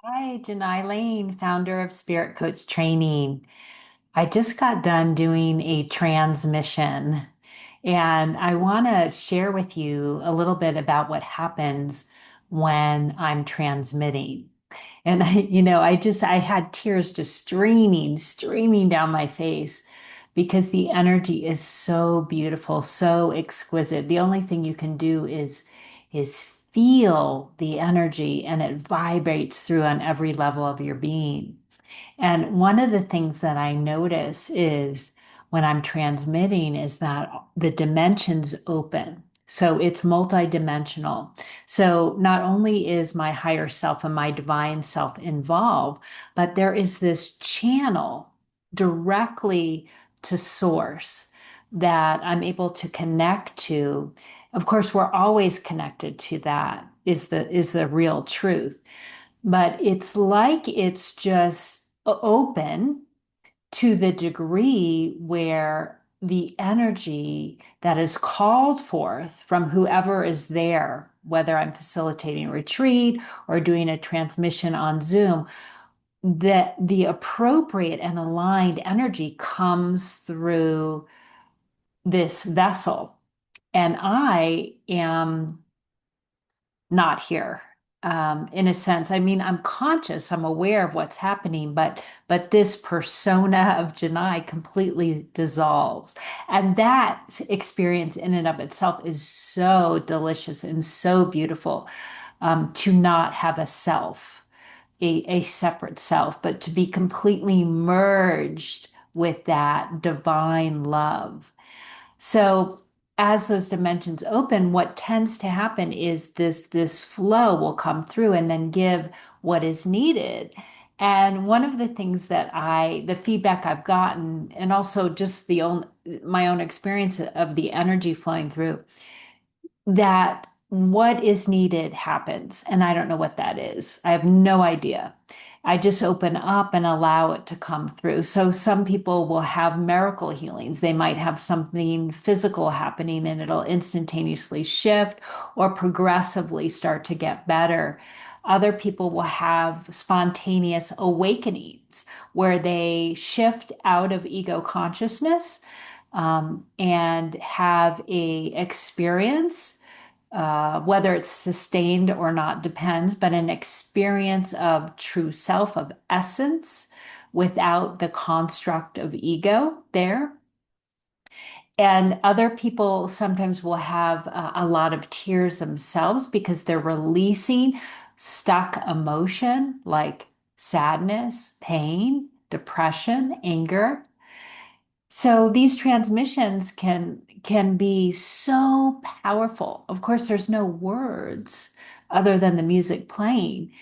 Hi, Jenai Lane, founder of Spirit Coach Training. I just got done doing a transmission, and I want to share with you a little bit about what happens when I'm transmitting. And I had tears just streaming down my face because the energy is so beautiful, so exquisite. The only thing you can do is feel the energy and it vibrates through on every level of your being. And one of the things that I notice is when I'm transmitting is that the dimensions open. So it's multidimensional. So not only is my higher self and my divine self involved, but there is this channel directly to source that I'm able to connect to. Of course, we're always connected to that is the real truth. But it's like it's just open to the degree where the energy that is called forth from whoever is there, whether I'm facilitating a retreat or doing a transmission on Zoom, that the appropriate and aligned energy comes through this vessel. And I am not here. In a sense, I mean, I'm conscious, I'm aware of what's happening, but this persona of Janai completely dissolves. And that experience in and of itself is so delicious and so beautiful, to not have a self, a separate self, but to be completely merged with that divine love. So as those dimensions open, what tends to happen is this flow will come through and then give what is needed. And one of the things the feedback I've gotten, and also just my own experience of the energy flowing through, that what is needed happens. And I don't know what that is. I have no idea. I just open up and allow it to come through. So some people will have miracle healings. They might have something physical happening and it'll instantaneously shift or progressively start to get better. Other people will have spontaneous awakenings where they shift out of ego consciousness, and have a experience, whether it's sustained or not depends, but an experience of true self, of essence, without the construct of ego there. And other people sometimes will have a lot of tears themselves because they're releasing stuck emotion like sadness, pain, depression, anger. So these transmissions can be so powerful. Of course, there's no words other than the music playing.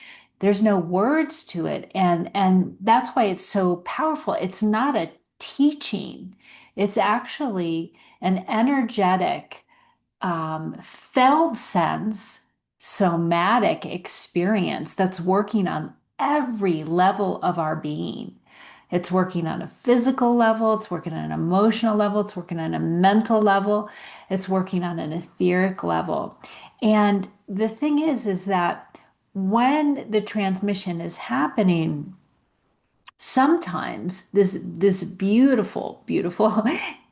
There's no words to it, and that's why it's so powerful. It's not a teaching. It's actually an energetic, felt sense, somatic experience that's working on every level of our being. It's working on a physical level, it's working on an emotional level, it's working on a mental level, it's working on an etheric level. And the thing is that when the transmission is happening, sometimes this beautiful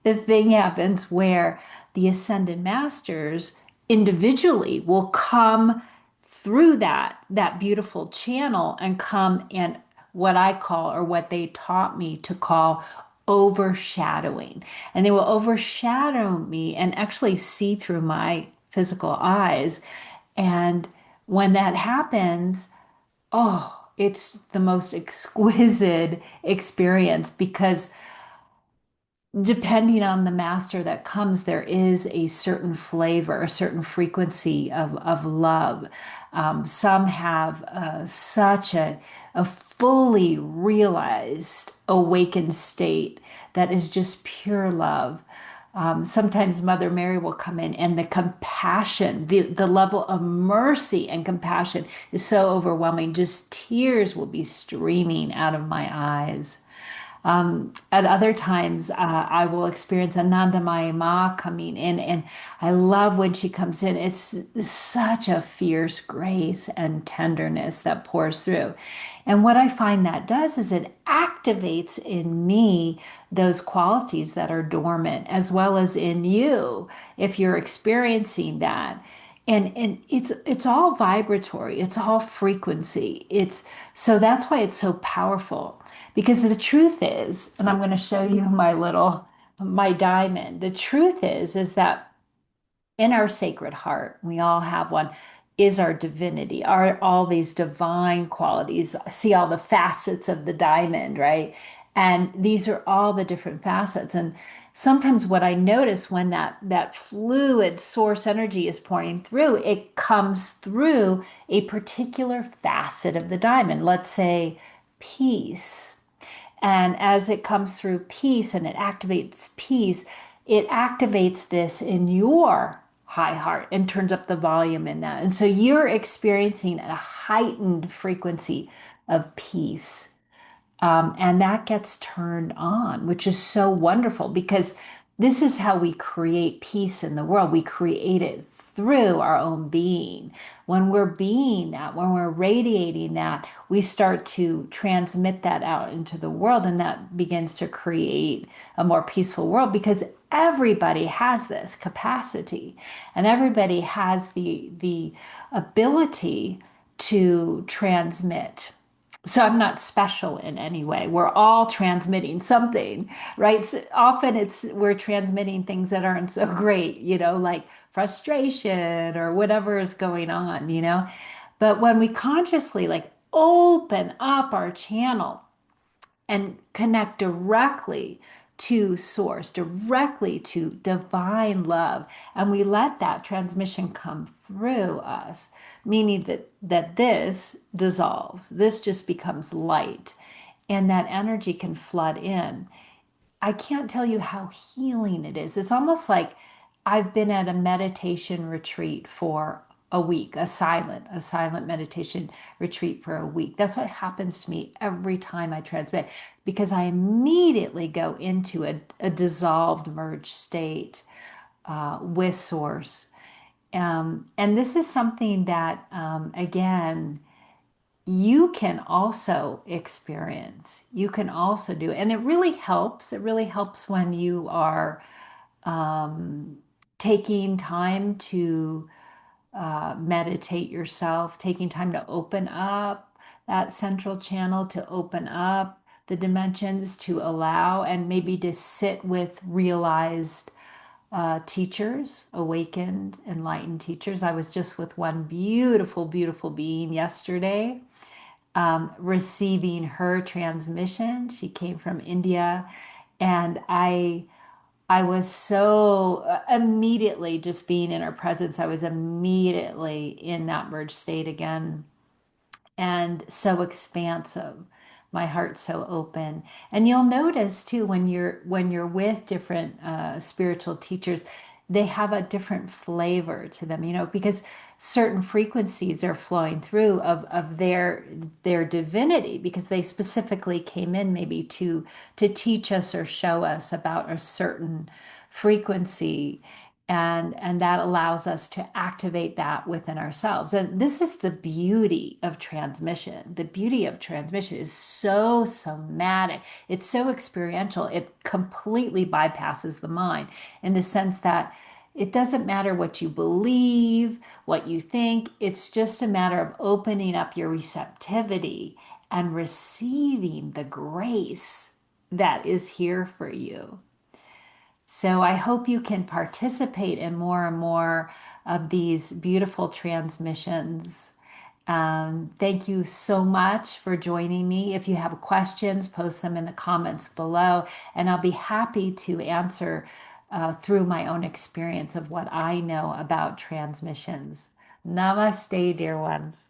thing happens where the ascended masters individually will come through that beautiful channel and come and what I call, or what they taught me to call, overshadowing. And they will overshadow me and actually see through my physical eyes. And when that happens, oh, it's the most exquisite experience because depending on the master that comes, there is a certain flavor, a certain frequency of love. Some have such a fully realized awakened state that is just pure love. Sometimes Mother Mary will come in, and the compassion, the level of mercy and compassion is so overwhelming. Just tears will be streaming out of my eyes. At other times, I will experience Anandamayi Ma coming in, and I love when she comes in. It's such a fierce grace and tenderness that pours through. And what I find that does is it activates in me those qualities that are dormant, as well as in you, if you're experiencing that. And it's all vibratory, it's all frequency. It's so that's why it's so powerful. Because the truth is, and I'm going to show you my diamond. The truth is that in our sacred heart, we all have one, is our divinity, are all these divine qualities. See all the facets of the diamond, right? And these are all the different facets. And sometimes what I notice when that fluid source energy is pouring through, it comes through a particular facet of the diamond. Let's say peace. And as it comes through peace and it activates this in your high heart and turns up the volume in that. And so you're experiencing a heightened frequency of peace. And that gets turned on, which is so wonderful because this is how we create peace in the world. We create it through our own being. When we're being that, when we're radiating that, we start to transmit that out into the world, and that begins to create a more peaceful world because everybody has this capacity and everybody has the ability to transmit. So I'm not special in any way. We're all transmitting something, right? So often we're transmitting things that aren't so great, like frustration or whatever is going on. But when we consciously like open up our channel and connect directly to source, directly to divine love, and we let that transmission come through us, meaning that this dissolves, this just becomes light, and that energy can flood in. I can't tell you how healing it is. It's almost like I've been at a meditation retreat for a week, a silent meditation retreat for a week. That's what happens to me every time I transmit because I immediately go into a dissolved, merged state with source. And this is something that, again, you can also experience. You can also do, and it really helps. It really helps when you are taking time to meditate yourself, taking time to open up that central channel, to open up the dimensions, to allow, and maybe to sit with realized teachers, awakened, enlightened teachers. I was just with one beautiful, beautiful being yesterday, receiving her transmission. She came from India, and I was so immediately just being in her presence. I was immediately in that merged state again and so expansive, my heart so open. And you'll notice too when you're with different spiritual teachers, they have a different flavor to them, because certain frequencies are flowing through of their divinity because they specifically came in maybe to teach us or show us about a certain frequency, and that allows us to activate that within ourselves. And this is the beauty of transmission. The beauty of transmission is so somatic. It's so experiential. It completely bypasses the mind in the sense that it doesn't matter what you believe, what you think. It's just a matter of opening up your receptivity and receiving the grace that is here for you. So I hope you can participate in more and more of these beautiful transmissions. Thank you so much for joining me. If you have questions, post them in the comments below, and I'll be happy to answer through my own experience of what I know about transmissions. Namaste, dear ones.